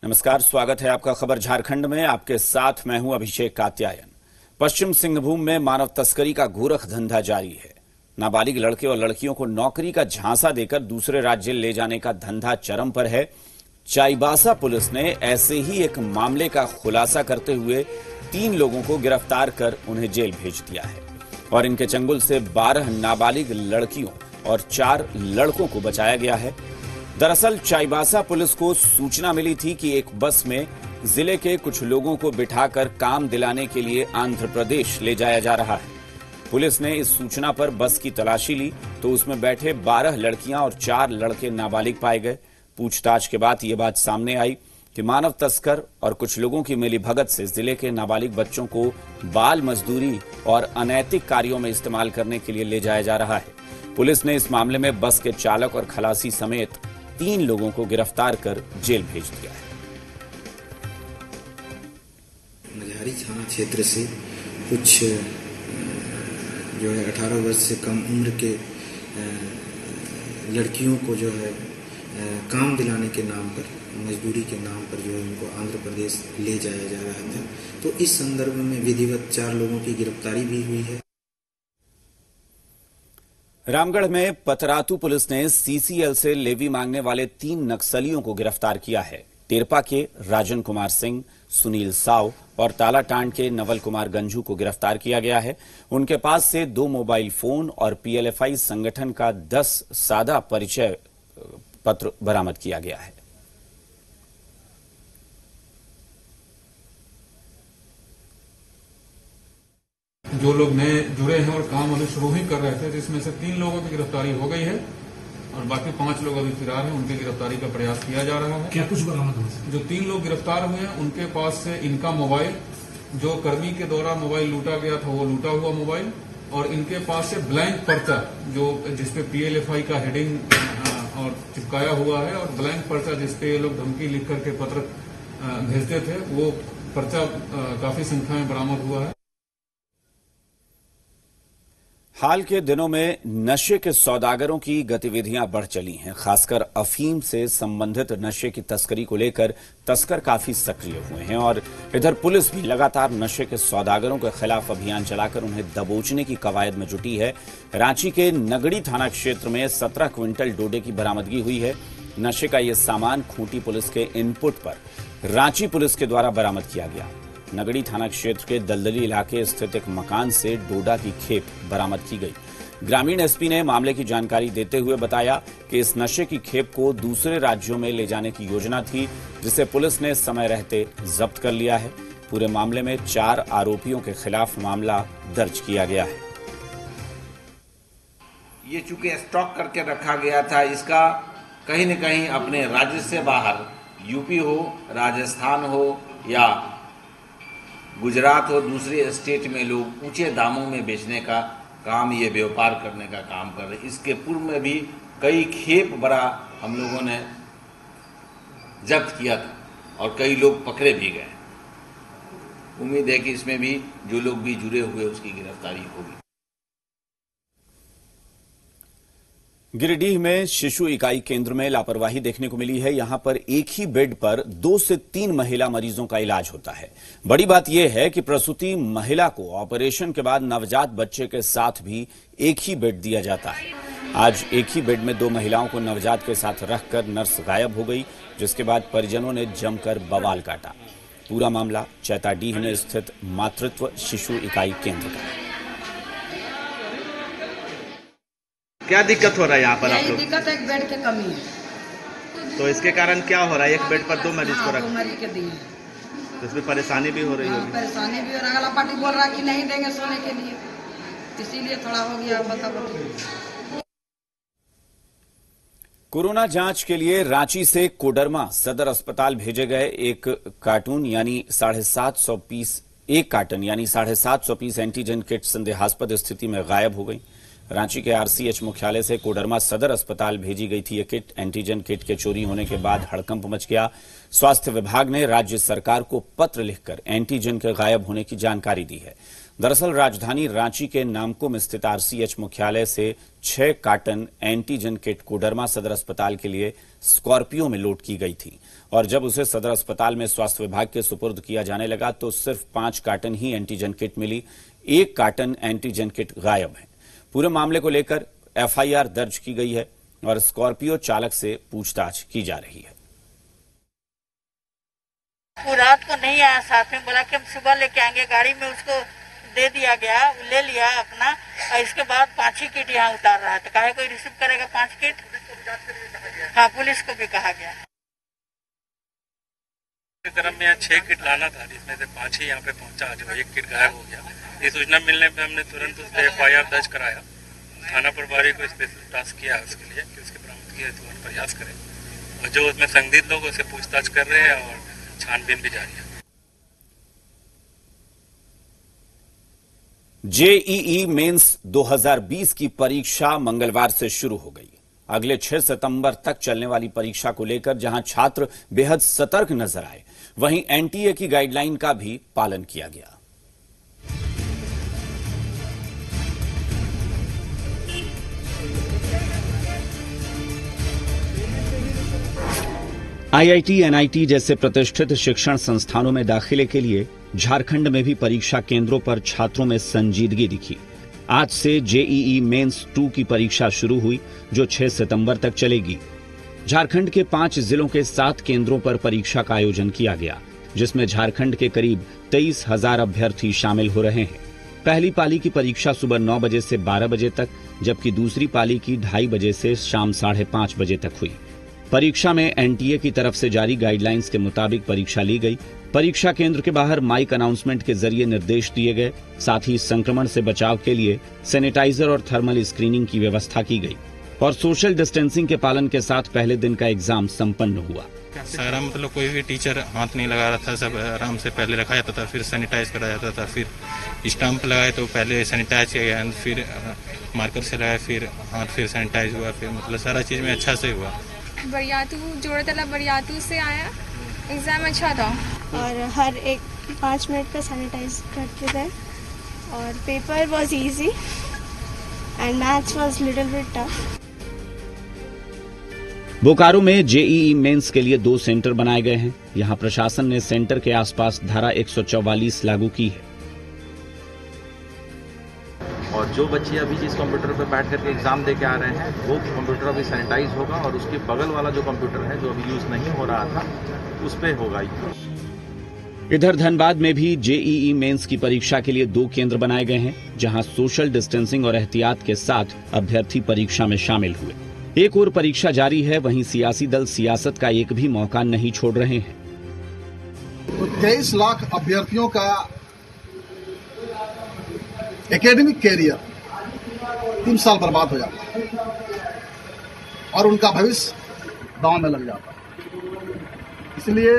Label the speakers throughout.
Speaker 1: नमस्कार, स्वागत है आपका खबर झारखंड में। आपके साथ मैं हूं अभिषेक कात्यायन। पश्चिम सिंहभूम में मानव तस्करी का गोरख धंधा जारी है। नाबालिग लड़के और लड़कियों को नौकरी का झांसा देकर दूसरे राज्य ले जाने का धंधा चरम पर है। चाईबासा पुलिस ने ऐसे ही एक मामले का खुलासा करते हुए 3 लोगों को गिरफ्तार कर उन्हें जेल भेज दिया है और इनके चंगुल से 12 नाबालिग लड़कियों और 4 लड़कों को बचाया गया है। दरअसल चाईबासा पुलिस को सूचना मिली थी कि एक बस में जिले के कुछ लोगों को बिठाकर काम दिलाने के लिए आंध्र प्रदेश ले जाया जा रहा है। पुलिस ने इस सूचना पर बस की तलाशी ली तो उसमें बैठे 12 लड़कियां और 4 लड़के नाबालिग पाए गए। पूछताछ के बाद ये बात सामने आई कि मानव तस्कर और कुछ लोगों की मिलीभगत से जिले के नाबालिग बच्चों को बाल मजदूरी और अनैतिक कार्यों में इस्तेमाल करने के लिए ले जाया जा रहा है। पुलिस ने इस मामले में बस के चालक और खलासी समेत 3 लोगों को गिरफ्तार कर जेल भेज दिया है।
Speaker 2: मझारी थाना क्षेत्र से कुछ जो है 18 वर्ष से कम उम्र के लड़कियों को जो है काम दिलाने के नाम पर, मजदूरी के नाम पर जो है उनको आंध्र प्रदेश ले जाया जा रहा था। तो इस संदर्भ में विधिवत 4 लोगों की गिरफ्तारी भी हुई है।
Speaker 1: रामगढ़ में पतरातू पुलिस ने सीसीएल से लेवी मांगने वाले 3 नक्सलियों को गिरफ्तार किया है। टेरपा के राजन कुमार सिंह, सुनील साव और तालाटांड के नवल कुमार गंजू को गिरफ्तार किया गया है। उनके पास से 2 मोबाइल फोन और पीएलएफआई संगठन का 10 सादा परिचय पत्र बरामद किया गया है।
Speaker 3: जो लोग नए जुड़े हैं और काम अभी शुरू ही कर रहे थे, जिसमें से 3 लोगों की गिरफ्तारी हो गई है और बाकी 5 लोग अभी फरार हैं। उनकी गिरफ्तारी का प्रयास किया जा रहा है।
Speaker 4: क्या कुछ बरामद हुआ?
Speaker 3: जो 3 लोग गिरफ्तार हुए हैं उनके पास से इनका मोबाइल, जो कर्मी के द्वारा मोबाइल लूटा गया था वो लूटा हुआ मोबाइल, और इनके पास से ब्लैंक पर्चा जो जिसपे पीएलएफआई का हेडिंग और चिपकाया हुआ है, और ब्लैंक पर्चा जिसपे ये लोग धमकी लिख करके पत्र भेजते थे, वो पर्चा काफी संख्या में बरामद हुआ है।
Speaker 1: हाल के दिनों में नशे के सौदागरों की गतिविधियां बढ़ चली हैं। खासकर अफीम से संबंधित नशे की तस्करी को लेकर तस्कर काफी सक्रिय हुए हैं और इधर पुलिस भी लगातार नशे के सौदागरों के खिलाफ अभियान चलाकर उन्हें दबोचने की कवायद में जुटी है। रांची के नगड़ी थाना क्षेत्र में 17 क्विंटल डोडे की बरामदगी हुई है। नशे का यह सामान खूंटी पुलिस के इनपुट पर रांची पुलिस के द्वारा बरामद किया गया। नगड़ी थाना क्षेत्र के दलदली इलाके स्थित एक मकान से डोडा की खेप बरामद की गई। ग्रामीण एसपी ने मामले की जानकारी देते हुए बताया कि इस नशे की खेप को दूसरे राज्यों में ले जाने की योजना थी, जिसे पुलिस ने समय रहते जब्त कर लिया है। पूरे मामले में 4 आरोपियों के खिलाफ मामला दर्ज किया गया है।
Speaker 5: ये चूंकि स्टॉक करके रखा गया था, इसका कहीं न कहीं अपने राज्य से बाहर, यूपी हो, राजस्थान हो या गुजरात और दूसरे स्टेट में लोग ऊंचे दामों में बेचने का काम, ये व्यापार करने का काम कर रहे हैं। इसके पूर्व में भी कई खेप बड़ा हम लोगों ने जब्त किया था और कई लोग पकड़े भी गए। उम्मीद है कि इसमें भी जो लोग भी जुड़े हुए उसकी गिरफ्तारी होगी।
Speaker 1: गिरिडीह में शिशु इकाई केंद्र में लापरवाही देखने को मिली है। यहां पर एक ही बेड पर 2 से 3 महिला मरीजों का इलाज होता है। बड़ी बात यह है कि प्रसूति महिला को ऑपरेशन के बाद नवजात बच्चे के साथ भी एक ही बेड दिया जाता है। आज एक ही बेड में 2 महिलाओं को नवजात के साथ रखकर नर्स गायब हो गई, जिसके बाद परिजनों ने जमकर बवाल काटा। पूरा मामला चैताडीह में स्थित मातृत्व शिशु इकाई केंद्र का है।
Speaker 6: क्या दिक्कत हो रहा है यहाँ पर आप लोग?
Speaker 7: दिक्कत है, एक बेड की कमी है।
Speaker 6: तो इसके कारण क्या हो रहा है? एक बेड पर 2 मरीज को रख,
Speaker 7: 2 मरीज के दिए
Speaker 6: तो इसमें परेशानी भी हो रही होगी।
Speaker 7: परेशानी भी हो रहा है। अगला पार्टी बोल रहा है कि नहीं देंगे सोने के लिए, इसीलिए थोड़ा हो गया बता।
Speaker 1: कोरोना जांच के लिए रांची से कोडरमा सदर अस्पताल भेजे गए एक कार्टन यानी 750 पीस एंटीजन किट संदेहास्पद स्थिति में गायब हो गई। रांची के आरसीएच मुख्यालय से कोडरमा सदर अस्पताल भेजी गई थी ये किट। एंटीजन किट के चोरी होने के बाद हड़कंप मच गया। स्वास्थ्य विभाग ने राज्य सरकार को पत्र लिखकर एंटीजन के गायब होने की जानकारी दी है। दरअसल राजधानी रांची के नामकुम स्थित आरसीएच मुख्यालय से 6 कार्टन एंटीजन किट कोडरमा सदर अस्पताल के लिए स्कॉर्पियो में लोड की गई थी और जब उसे सदर अस्पताल में स्वास्थ्य विभाग के सुपुर्द किया जाने लगा तो सिर्फ 5 कार्टन ही एंटीजन किट मिली। 1 कार्टन एंटीजन किट गायब है। पूरे मामले को लेकर एफआईआर दर्ज की गई है और स्कॉर्पियो चालक से पूछताछ की जा रही है।
Speaker 4: वो रात को नहीं आया, साथ में बोला कि हम सुबह लेके आएंगे। गाड़ी में उसको दे दिया गया, ले लिया अपना और इसके बाद 5 ही किट यहाँ उतार रहा है। तो काहे कोई रिसीव करेगा 5 किट? हाँ, पुलिस को भी कहा गया।
Speaker 8: क्रम में 6 किट लाना था, जिसमें से 5 ही यहाँ पे पहुँचा, जो 1 किट गायब हो गया। ये सूचना मिलने पे हमने तुरंत उस पर एफआईआर दर्ज कराया। थाना प्रभारी को स्पेशल टास्क किया उसके लिए कि उसकी बरामदगी हेतु प्रयास करें और जो उसमें संदिग्ध लोग उसे पूछताछ कर रहे हैं और छानबीन भी जारी है।
Speaker 1: जेईई मेंस 2020 की परीक्षा मंगलवार से शुरू हो गई। अगले 6 सितंबर तक चलने वाली परीक्षा को लेकर जहां छात्र बेहद सतर्क नजर आए, वहीं एनटीए की गाइडलाइन का भी पालन किया गया। आईआईटी, एनआईटी जैसे प्रतिष्ठित शिक्षण संस्थानों में दाखिले के लिए झारखंड में भी परीक्षा केंद्रों पर छात्रों में संजीदगी दिखी। आज से जेईई मेंस 2 की परीक्षा शुरू हुई, जो 6 सितंबर तक चलेगी। झारखंड के 5 जिलों के 7 केंद्रों पर परीक्षा का आयोजन किया गया, जिसमें झारखंड के करीब 23,000 अभ्यर्थी शामिल हो रहे हैं। पहली पाली की परीक्षा सुबह 9 बजे से 12 बजे तक, जबकि दूसरी पाली की 2:30 बजे से शाम 5:30 बजे तक हुई। परीक्षा में एनटीए की तरफ से जारी गाइडलाइंस के मुताबिक परीक्षा ली गई। परीक्षा केंद्र के बाहर माइक अनाउंसमेंट के जरिए निर्देश दिए गए। साथ ही संक्रमण से बचाव के लिए सैनिटाइजर और थर्मल स्क्रीनिंग की व्यवस्था की गई और सोशल डिस्टेंसिंग के पालन के साथ पहले दिन का एग्जाम संपन्न हुआ।
Speaker 8: सारा मतलब कोई भी टीचर हाथ नहीं लगा रहा था, सब आराम से पहले रखा जाता था, फिर सैनिटाइज करा जाता था, फिर स्टैंप लगाए तो पहले सैनिटाइज किया गया, फिर मार्कर से लगाया, फिर हाथ फिर सैनिटाइज हुआ, फिर मतलब सारा चीज में अच्छा से हुआ।
Speaker 9: बरियातू जोड़तला बरियातू से आया, एग्ज़ाम अच्छा था
Speaker 10: और हर एक 5 मिनट का सैनिटाइज करते थे और paper was easy and maths was little bit tough.
Speaker 1: Bokaro में जेईई मेंस के लिए 2 सेंटर बनाए गए हैं। यहां प्रशासन ने सेंटर के आसपास धारा 144 लागू की है
Speaker 11: और जो बच्चे अभी जिस कंप्यूटर पर बैठ करके एग्जाम दे के आ रहे हैं वो कंप्यूटर अभी सैनिटाइज होगा और उसके बगल वाला जो कंप्यूटर है जो अभी यूज नहीं हो रहा था उस पे होगा।
Speaker 1: इधर धनबाद में भी जेईई मेंस की परीक्षा के लिए 2 केंद्र बनाए गए हैं, जहां सोशल डिस्टेंसिंग और एहतियात के साथ अभ्यर्थी परीक्षा में शामिल हुए। एक और परीक्षा जारी है, वहीं सियासी दल सियासत का एक भी मौका नहीं छोड़ रहे हैं।
Speaker 12: तो 23 लाख अभ्यर्थियों का एकेडमिक कैरियर 3 साल बर्बाद हो जाता है और उनका भविष्य दांव में लग जाता है। इसलिए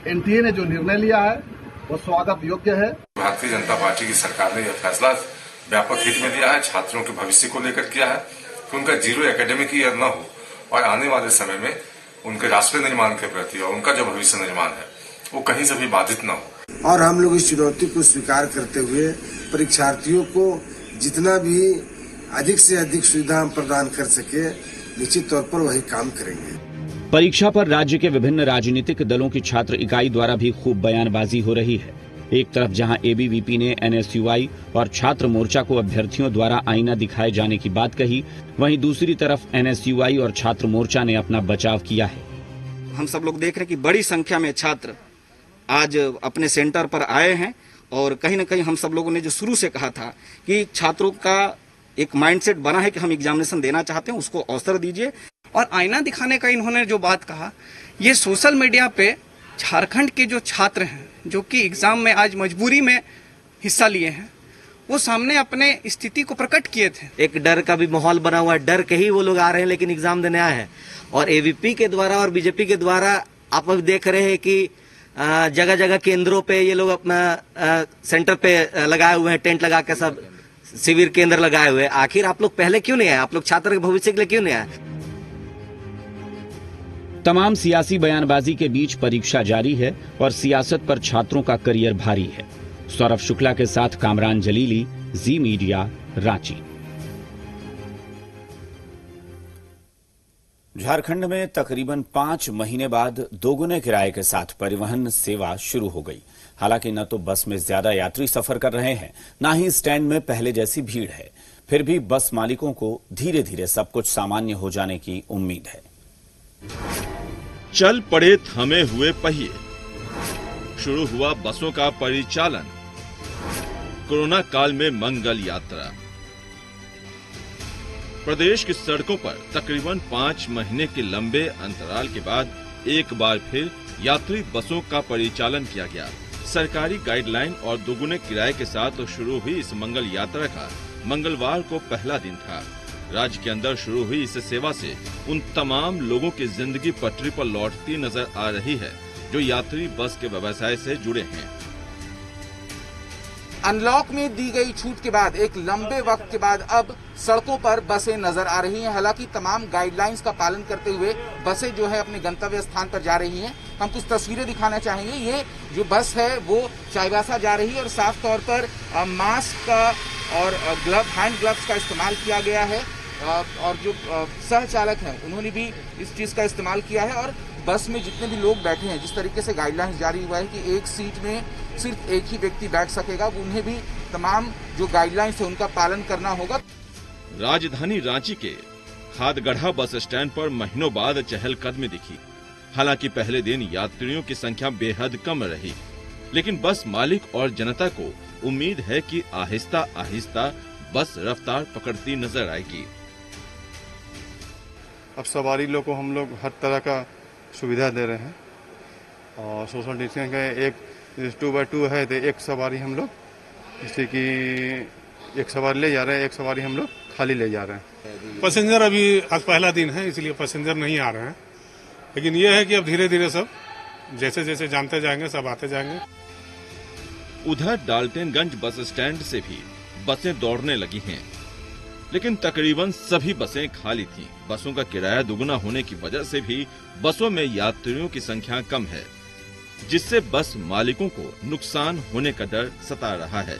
Speaker 12: एनटीए ने जो निर्णय लिया है वो स्वागत योग्य है।
Speaker 13: भारतीय जनता पार्टी की सरकार ने यह फैसला व्यापक हित में लिया है, छात्रों के भविष्य को लेकर किया है कि उनका जीरो एकेडमिक ईयर न हो और आने वाले समय में उनके राष्ट्र निर्माण के प्रति और उनका जो भविष्य निर्माण है वो कहीं से भी बाधित न हो।
Speaker 14: और हम लोग इस चुनौती को स्वीकार करते हुए परीक्षार्थियों को जितना भी अधिक से अधिक सुविधा हम प्रदान कर सके, निश्चित तौर पर वही काम करेंगे।
Speaker 1: परीक्षा पर राज्य के विभिन्न राजनीतिक दलों की छात्र इकाई द्वारा भी खूब बयानबाजी हो रही है। एक तरफ जहां एबीवीपी ने एनएसयूआई और छात्र मोर्चा को अभ्यर्थियों द्वारा आईना दिखाए जाने की बात कही, वहीं दूसरी तरफ एनएसयूआई और छात्र मोर्चा ने अपना बचाव किया है।
Speaker 15: हम सब लोग देख रहे हैं कि बड़ी संख्या में छात्र आज अपने सेंटर पर आए हैं और कहीं ना कहीं हम सब लोगों ने जो शुरू से कहा था कि छात्रों का एक माइंडसेट बना है कि हम एग्जामिनेशन देना चाहते हैं, उसको अवसर दीजिए।
Speaker 16: और आईना दिखाने का इन्होंने जो बात कहा, ये सोशल मीडिया पे झारखंड के जो छात्र हैं जो कि एग्जाम में आज मजबूरी में हिस्सा लिए हैं, वो सामने अपने स्थिति को प्रकट किए थे।
Speaker 17: एक डर का भी माहौल बना हुआ है, डर के ही वो लोग आ रहे हैं लेकिन एग्जाम देने आए हैं। और एवीपी के द्वारा और बीजेपी के द्वारा आप अब देख रहे हैं कि जगह जगह केंद्रों पे ये लोग अपना सेंटर पे लगाए हुए हैं, टेंट लगा के सब शिविर केंद्र लगाए हुए हैं। आखिर आप लोग पहले क्यों नहीं आए? आप लोग छात्र के भविष्य के लिए क्यों नहीं आए?
Speaker 1: तमाम सियासी बयानबाजी के बीच परीक्षा जारी है और सियासत पर छात्रों का करियर भारी है। सौरभ शुक्ला के साथ कामरान जलीली, जी मीडिया, रांची। झारखंड में तकरीबन 5 महीने बाद दोगुने किराए के साथ परिवहन सेवा शुरू हो गई। हालांकि न तो बस में ज्यादा यात्री सफर कर रहे हैं, न ही स्टैंड में पहले जैसी भीड़ है। फिर भी बस मालिकों को धीरे धीरे सब कुछ सामान्य हो जाने की उम्मीद है।
Speaker 18: चल पड़े थमे हुए पहिए, शुरू हुआ बसों का परिचालन। कोरोना काल में मंगल यात्रा। प्रदेश की सड़कों पर तकरीबन 5 महीने के लंबे अंतराल के बाद एक बार फिर यात्री बसों का परिचालन किया गया। सरकारी गाइडलाइन और दोगुने किराए के साथ शुरू हुई इस मंगल यात्रा का मंगलवार को पहला दिन था। राज्य के अंदर शुरू हुई इस सेवा से उन तमाम लोगों की जिंदगी पटरी पर लौटती नजर आ रही है जो यात्री बस के व्यवसाय से जुड़े हैं।
Speaker 19: अनलॉक में दी गई छूट के बाद एक लंबे वक्त के बाद अब सड़कों पर बसें नजर आ रही हैं। हालांकि तमाम गाइडलाइंस का पालन करते हुए बसें जो है अपने गंतव्य स्थान पर जा रही हैं। हम कुछ तस्वीरें दिखाना चाहेंगे। ये जो बस है वो चाईबासा जा रही है और साफ तौर पर मास्क का और हैंड ग्लव्स का इस्तेमाल किया गया है और जो सह चालक हैं उन्होंने भी इस चीज का इस्तेमाल किया है। और बस में जितने भी लोग बैठे हैं, जिस तरीके से गाइडलाइंस जारी हुआ है कि एक सीट में सिर्फ एक ही व्यक्ति बैठ सकेगा, उन्हें भी तमाम जो गाइडलाइंस है उनका पालन करना होगा।
Speaker 18: राजधानी रांची के खादगढ़ा बस स्टैंड पर महीनों बाद चहलकदमी दिखी। हालांकि पहले दिन यात्रियों की संख्या बेहद कम रही, लेकिन बस मालिक और जनता को उम्मीद है कि आहिस्ता आहिस्ता बस रफ्तार पकड़ती नजर आएगी।
Speaker 20: अब सवारी लोग को हम लोग हर तरह का सुविधा दे रहे हैं और सोशल डिस्टेंस का एक 2x2 है तो एक सवारी हम लोग जैसे कि एक सवारी ले जा रहे हैं, एक सवारी हम लोग खाली ले जा रहे हैं।
Speaker 21: पैसेंजर अभी आज पहला दिन है इसलिए पैसेंजर नहीं आ रहे हैं, लेकिन यह है कि अब धीरे धीरे सब जैसे जैसे जानते जाएंगे सब आते जाएंगे।
Speaker 18: उधर डाल्टनगंज बस स्टैंड से भी बसें दौड़ने लगी हैं, लेकिन तकरीबन सभी बसें खाली थीं। बसों का किराया दुगुना होने की वजह से भी बसों में यात्रियों की संख्या कम है, जिससे बस मालिकों को नुकसान होने का डर सता रहा है।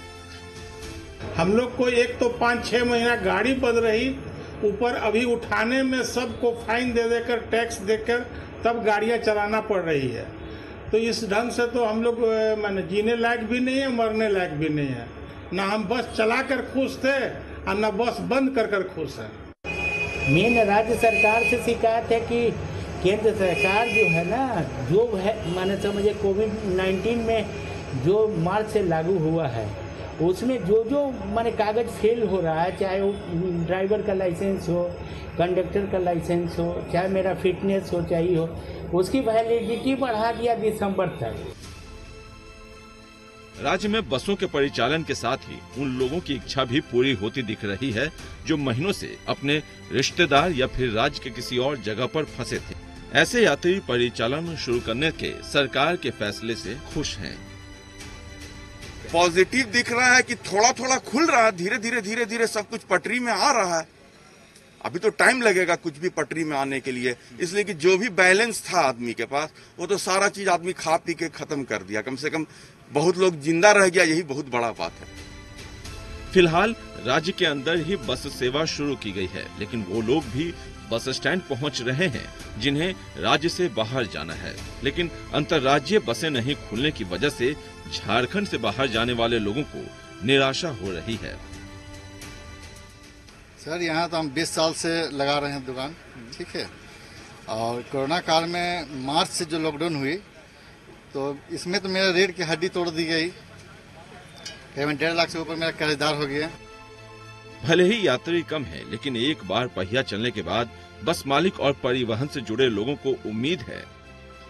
Speaker 21: हम लोग को एक तो 5-6 महीना गाड़ी बंद रही, ऊपर अभी उठाने में सबको फाइन दे देकर टैक्स देकर तब गाड़ियां चलाना पड़ रही है। तो इस ढंग से तो हम लोग माने जीने लायक भी नहीं है, मरने लायक भी नहीं है। ना हम बस चला कर खुश थे और न बस बंद कर खुश है।
Speaker 22: मेन राज्य सरकार से शिकायत है कि केंद्र सरकार जो है ना, जो है माने समझे कोविड-19 में जो मार्च से लागू हुआ है उसमें जो माने कागज फेल हो रहा है, चाहे वो ड्राइवर का लाइसेंस हो, कंडक्टर का लाइसेंस हो, चाहे मेरा फिटनेस हो चाहिए हो, उसकी वैलिडिटी बढ़ा दिया दिसंबर तक।
Speaker 18: राज्य में बसों के परिचालन के साथ ही उन लोगों की इच्छा भी पूरी होती दिख रही है जो महीनों से अपने रिश्तेदार या फिर राज्य के किसी और जगह पर फंसे थे। ऐसे यात्री परिचालन शुरू करने के सरकार के फैसले से खुश हैं।
Speaker 23: पॉजिटिव दिख रहा है कि थोड़ा थोड़ा खुल रहा है, धीरे धीरे सब कुछ पटरी में आ रहा है। अभी तो टाइम लगेगा कुछ भी पटरी में आने के लिए, इसलिए कि जो भी बैलेंस था आदमी के पास वो तो सारा चीज आदमी खा पी के खत्म कर दिया। कम से कम बहुत लोग जिंदा रह गया, यही बहुत बड़ा बात है।
Speaker 18: फिलहाल राज्य के अंदर ही बस सेवा शुरू की गई है, लेकिन वो लोग भी बस स्टैंड पहुंच रहे हैं जिन्हें राज्य से बाहर जाना है। लेकिन अंतर्राज्यीय बसें नहीं खुलने की वजह से झारखंड से बाहर जाने वाले लोगों को निराशा हो रही है।
Speaker 24: सर यहाँ तो हम 20 साल से लगा रहे हैं दुकान, ठीक है, और कोरोना काल में मार्च से जो लॉकडाउन हुई तो इसमें तो मेरा रीढ़ की हड्डी तोड़ दी गई, करीबन 1.5 लाख से ऊपर मेरा कर्जदार हो गया।
Speaker 18: भले ही यात्री कम है, लेकिन एक बार पहिया चलने के बाद बस मालिक और परिवहन से जुड़े लोगों को उम्मीद है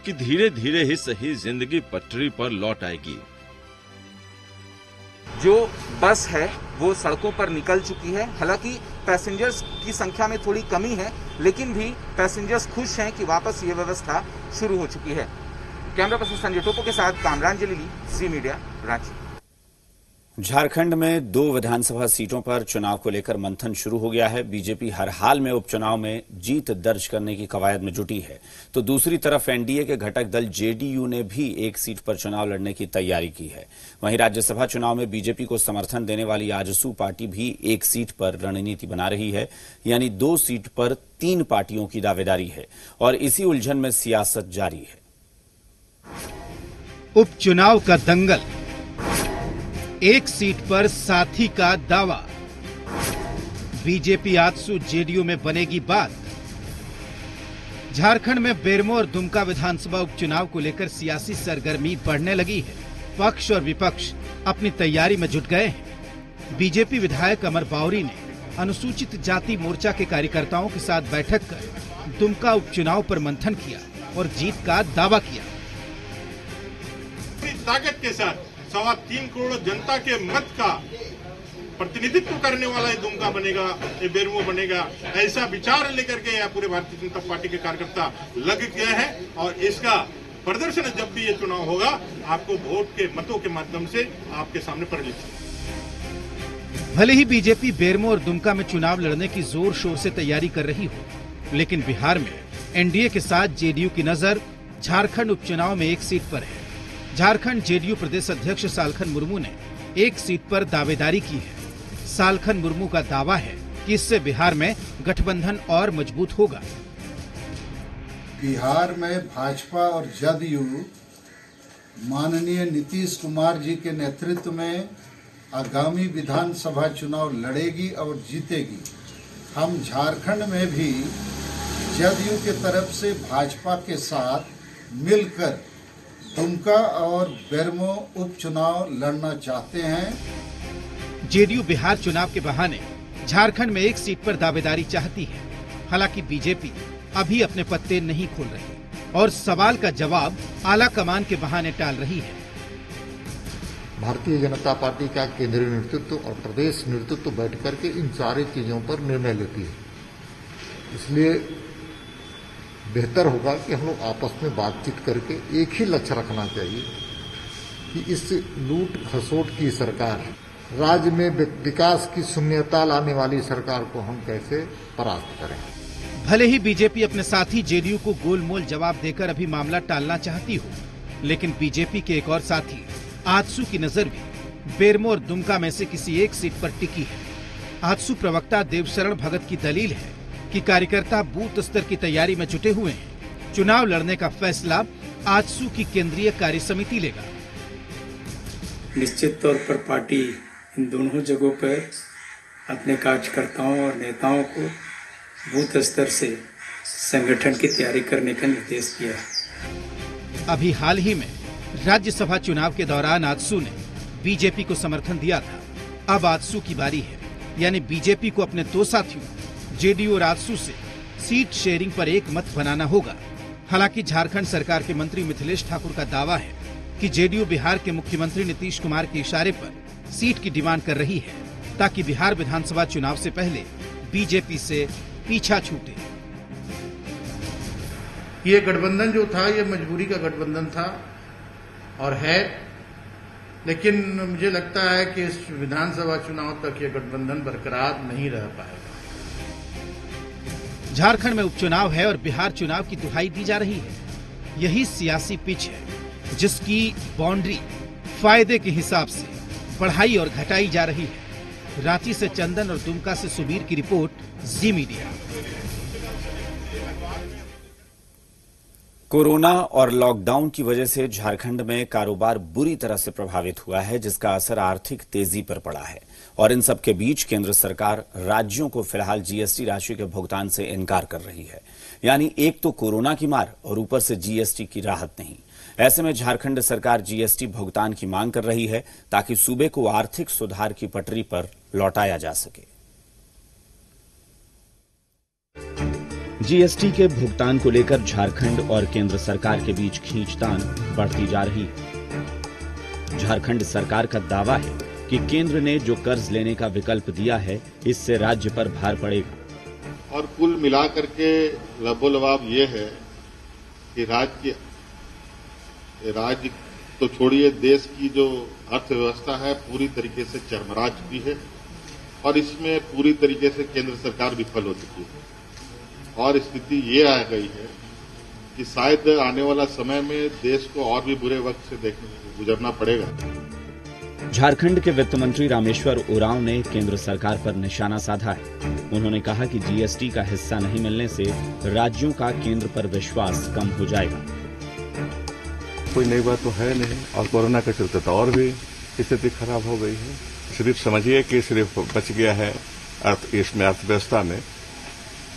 Speaker 18: कि धीरे धीरे ही सही जिंदगी पटरी पर लौट आएगी।
Speaker 19: जो बस है वो सड़कों पर निकल चुकी है। हालांकि पैसेंजर्स की संख्या में थोड़ी कमी है, लेकिन भी पैसेंजर्स खुश हैं कि वापस ये व्यवस्था शुरू हो चुकी है। कैमरा पर्सन संजय टोपो के साथ कामरान जलीली, जी मीडिया, रांची।
Speaker 1: झारखंड में 2 विधानसभा सीटों पर चुनाव को लेकर मंथन शुरू हो गया है। बीजेपी हर हाल में उपचुनाव में जीत दर्ज करने की कवायद में जुटी है, तो दूसरी तरफ एनडीए के घटक दल जेडीयू ने भी एक सीट पर चुनाव लड़ने की तैयारी की है। वहीं राज्यसभा चुनाव में बीजेपी को समर्थन देने वाली आजसू पार्टी भी एक सीट पर रणनीति बना रही है, यानी 2 सीट पर 3 पार्टियों की दावेदारी है और इसी उलझन में सियासत जारी है।
Speaker 2: उपचुनाव का दंगल, एक सीट पर साथी का दावा, बीजेपी आजसू जेडीयू में बनेगी बात। झारखंड में बेरमो और दुमका विधानसभा उपचुनाव को लेकर सियासी सरगर्मी बढ़ने लगी है। पक्ष और विपक्ष अपनी तैयारी में जुट गए हैं। बीजेपी विधायक अमर बावरी ने अनुसूचित जाति मोर्चा के कार्यकर्ताओं के साथ बैठक कर दुमका उपचुनाव पर मंथन किया और जीत का दावा किया।
Speaker 21: ताकत के साथ 3.25 करोड़ जनता के मत का प्रतिनिधित्व करने वाला ये दुमका बनेगा, ये बेरमो बनेगा, ऐसा विचार लेकर के पूरे भारतीय जनता पार्टी के कार्यकर्ता लग गए हैं और इसका प्रदर्शन जब भी ये चुनाव होगा आपको वोट के मतों के माध्यम से आपके सामने परिलक्षित।
Speaker 2: भले ही बीजेपी बेरमो और दुमका में चुनाव लड़ने की जोर शोर से तैयारी कर रही हो, लेकिन बिहार में एनडीए के साथ जेडीयू की नजर झारखंड उपचुनाव में एक सीट पर है। झारखंड जेडीयू प्रदेश अध्यक्ष सालखन मुर्मू ने एक सीट पर दावेदारी की है। सालखन मुर्मू का दावा है कि इससे बिहार में गठबंधन और मजबूत होगा।
Speaker 3: बिहार में भाजपा और जदयू माननीय नीतीश कुमार जी के नेतृत्व में आगामी विधानसभा चुनाव लड़ेगी और जीतेगी। हम झारखंड में भी जदयू के तरफ से भाजपा के साथ मिलकर दुमका और बेरमो उपचुनाव लड़ना चाहते हैं।
Speaker 2: जेडीयू बिहार चुनाव के बहाने झारखंड में एक सीट पर दावेदारी चाहती है। हालांकि बीजेपी अभी अपने पत्ते नहीं खोल रही और सवाल का जवाब आला कमान के बहाने टाल रही है।
Speaker 5: भारतीय जनता पार्टी का केंद्रीय नेतृत्व और प्रदेश नेतृत्व बैठ करके इन सारी चीजों पर निर्णय लेती है। इसलिए बेहतर होगा कि हम लोग आपस में बातचीत करके एक ही लक्ष्य रखना चाहिए कि इस लूट खसोट की सरकार, राज्य में विकास की शून्यता लाने वाली सरकार को हम कैसे परास्त करें।
Speaker 2: भले ही बीजेपी अपने साथी जेडीयू को गोलमोल जवाब देकर अभी मामला टालना चाहती हो, लेकिन बीजेपी के एक और साथी आजसू की नजर भी बेरमो और दुमका में से किसी एक सीट पर टिकी है। आजसू प्रवक्ता देवशरण भगत की दलील है कि कार्यकर्ता बूथ स्तर की तैयारी में जुटे हुए हैं। चुनाव लड़ने का फैसला आजसू की केंद्रीय कार्य समिति लेगा।
Speaker 6: निश्चित तौर पर पार्टी इन दोनों जगहों पर अपने कार्यकर्ताओं और नेताओं को बूथ स्तर से संगठन की तैयारी करने का निर्देश दिया है।
Speaker 2: अभी हाल ही में राज्यसभा चुनाव के दौरान आजसू ने बीजेपी को समर्थन दिया था। अब आजसू की बारी है, यानी बीजेपी को अपने 2 साथियों जेडीयू और आजसू से सीट शेयरिंग पर एक मत बनाना होगा। हालांकि झारखंड सरकार के मंत्री मिथिलेश ठाकुर का दावा है कि जेडीयू बिहार के मुख्यमंत्री नीतीश कुमार के इशारे पर सीट की डिमांड कर रही है, ताकि बिहार विधानसभा चुनाव से पहले बीजेपी से पीछा छूटे।
Speaker 25: ये गठबंधन जो था ये मजबूरी का गठबंधन था और है, लेकिन मुझे लगता है कि इस विधानसभा चुनाव तक ये गठबंधन बरकरार नहीं रह पाएगा।
Speaker 2: झारखंड में उपचुनाव है और बिहार चुनाव की दुहाई दी जा रही है। यही सियासी पिच है जिसकी बाउंड्री फायदे के हिसाब से बढ़ाई और घटाई जा रही है। रांची से चंदन और दुमका से सुबीर की रिपोर्ट, जी मीडिया।
Speaker 1: कोरोना और लॉकडाउन की वजह से झारखंड में कारोबार बुरी तरह से प्रभावित हुआ है, जिसका असर आर्थिक तेजी पर पड़ा है। और इन सब के बीच केंद्र सरकार राज्यों को फिलहाल जीएसटी राशि के भुगतान से इनकार कर रही है। यानी एक तो कोरोना की मार और ऊपर से जीएसटी की राहत नहीं। ऐसे में झारखंड सरकार जीएसटी भुगतान की मांग कर रही है ताकि सूबे को आर्थिक सुधार की पटरी पर लौटाया जा सके। जीएसटी के भुगतान को लेकर झारखंड और केंद्र सरकार के बीच खींचतान बढ़ती जा रही है। झारखंड सरकार का दावा है कि केंद्र ने जो कर्ज लेने का विकल्प दिया है, इससे राज्य पर भार पड़ेगा।
Speaker 5: और कुल मिलाकर के लबोलबाब ये है कि राज्य
Speaker 4: तो छोड़िए, देश की जो अर्थव्यवस्था है पूरी तरीके से चरमरा चुकी है और इसमें पूरी तरीके से केंद्र सरकार विफल हो चुकी है और स्थिति ये आ गई है कि शायद आने वाला समय में देश को और भी बुरे वक्त से गुजरना पड़ेगा।
Speaker 1: झारखंड के वित्त मंत्री रामेश्वर उरांव ने केंद्र सरकार पर निशाना साधा है। उन्होंने कहा कि जीएसटी का हिस्सा नहीं मिलने से राज्यों का केंद्र पर विश्वास कम हो जाएगा।
Speaker 7: कोई नई बात तो है नहीं और कोरोना के चलते तो और भी स्थिति खराब हो गई है। सिर्फ समझिए कि सिर्फ बच गया है इसमें अर्थव्यवस्था में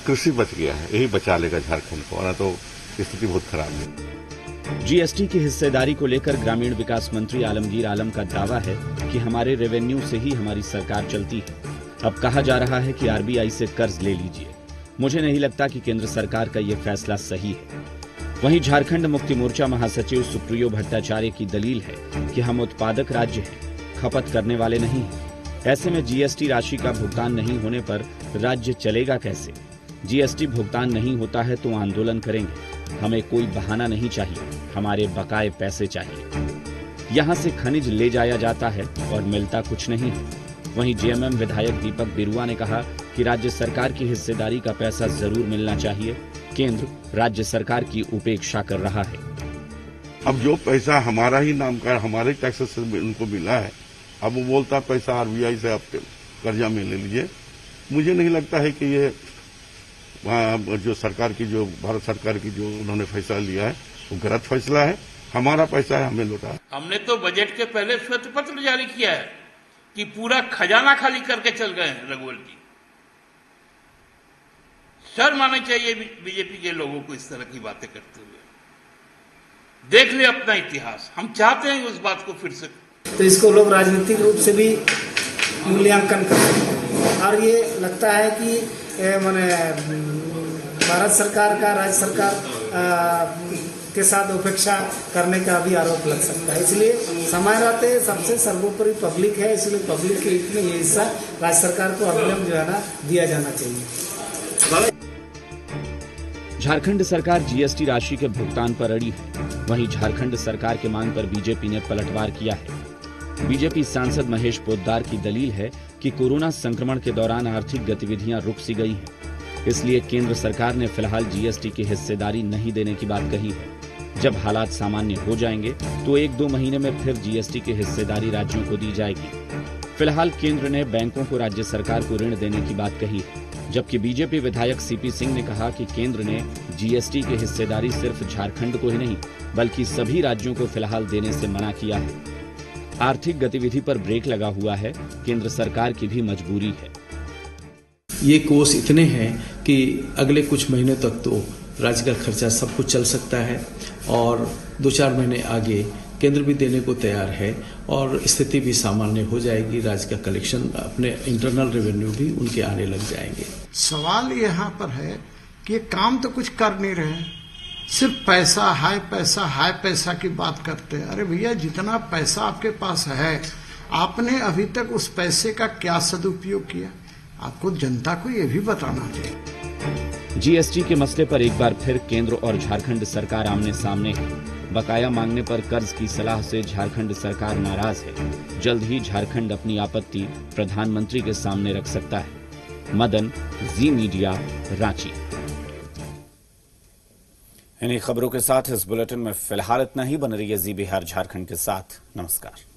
Speaker 7: कृषि बच गया है, यही बचा लेगा झारखंड को, वरना तो स्थिति बहुत खराब है।
Speaker 1: जीएसटी की हिस्सेदारी को लेकर ग्रामीण विकास मंत्री आलमगीर आलम का दावा है कि हमारे रेवेन्यू से ही हमारी सरकार चलती है। अब कहा जा रहा है कि आरबीआई से कर्ज ले लीजिए। मुझे नहीं लगता कि केंद्र सरकार का ये फैसला सही है। वहीं झारखंड मुक्ति मोर्चा महासचिव सुप्रियो भट्टाचार्य की दलील है कि हम उत्पादक राज्य हैं, खपत करने वाले नहीं हैं। ऐसे में जीएसटी राशि का भुगतान नहीं होने पर राज्य चलेगा कैसे? जीएसटी भुगतान नहीं होता है तो आंदोलन करेंगे। हमें कोई बहाना नहीं चाहिए, हमारे बकाए पैसे चाहिए। यहाँ से खनिज ले जाया जाता है और मिलता कुछ नहीं है। वहीं जेएमएम विधायक दीपक बिरुआ ने कहा कि राज्य सरकार की हिस्सेदारी का पैसा जरूर मिलना चाहिए। केंद्र राज्य सरकार की उपेक्षा कर रहा है।
Speaker 7: अब जो पैसा हमारा ही नाम का हमारे टैक्सेस से उनको मिला है, अब वो बोलता पैसा आरबीआई से आप कर्जा में ले लीजिए। मुझे नहीं लगता है कि ये जो सरकार की जो भारत सरकार की जो उन्होंने फैसला लिया है वो गलत फैसला है। हमारा पैसा है, हमें लौटा।
Speaker 8: हमने तो बजट के पहले श्वेत पत्र जारी किया है कि पूरा खजाना खाली करके चल गए हैं रघुवर जी। शर्म आनी चाहिए बीजेपी के लोगों को इस तरह की बातें करते हुए। देख ले अपना इतिहास, हम चाहते हैं उस बात को फिर से।
Speaker 9: तो इसको लोग राजनीतिक रूप से भी मूल्यांकन करते हैं और ये लगता है कि माने भारत सरकार का राज्य सरकार के साथ उपेक्षा करने का भी आरोप लग सकता है। इसलिए समय रहते सबसे सर्वोपरि पब्लिक है, इसलिए पब्लिक के हित में ये हिस्सा राज्य सरकार को अवलंब जो है ना दिया जाना चाहिए।
Speaker 1: झारखंड सरकार जीएसटी राशि के भुगतान पर अड़ी है। वहीं झारखंड सरकार के मांग पर बीजेपी ने पलटवार किया है। बीजेपी सांसद महेश पोद्दार की दलील है कि कोरोना संक्रमण के दौरान आर्थिक गतिविधियां रुक सी गई हैं। इसलिए केंद्र सरकार ने फिलहाल जीएसटी की हिस्सेदारी नहीं देने की बात कही है। जब हालात सामान्य हो जाएंगे तो 1-2 महीने में फिर जीएसटी की हिस्सेदारी राज्यों को दी जाएगी। फिलहाल केंद्र ने बैंकों को राज्य सरकार को ऋण देने की बात कही है, जबकि बीजेपी विधायक सीपी सिंह ने कहा कि केंद्र ने जीएसटी की हिस्सेदारी सिर्फ झारखंड को ही नहीं बल्कि सभी राज्यों को फिलहाल देने से मना किया है। आर्थिक गतिविधि पर ब्रेक लगा हुआ है, केंद्र सरकार की भी मजबूरी है।
Speaker 10: ये कोष इतने हैं कि अगले कुछ महीने तक तो राज्य का खर्चा सब कुछ चल सकता है और 2-4 महीने आगे केंद्र भी देने को तैयार है और स्थिति भी सामान्य हो जाएगी। राज्य का कलेक्शन, अपने इंटरनल रेवेन्यू भी उनके आने लग जाएंगे।
Speaker 26: सवाल यहाँ पर है कि काम तो कुछ कर नहीं रहे, सिर्फ हाई पैसा की बात करते हैं। अरे भैया, जितना पैसा आपके पास है आपने अभी तक उस पैसे का क्या सदुपयोग किया, आपको जनता को ये भी बताना चाहिए।
Speaker 1: जीएसटी के मसले पर एक बार फिर केंद्र और झारखंड सरकार आमने सामने है। बकाया मांगने पर कर्ज की सलाह से झारखंड सरकार नाराज है। जल्द ही झारखंड अपनी आपत्ति प्रधानमंत्री के सामने रख सकता है। मदन, जी मीडिया, रांची। इन्हीं खबरों के साथ इस बुलेटिन में फिलहाल इतना ही। बन रही है जी बिहार झारखंड के साथ। नमस्कार।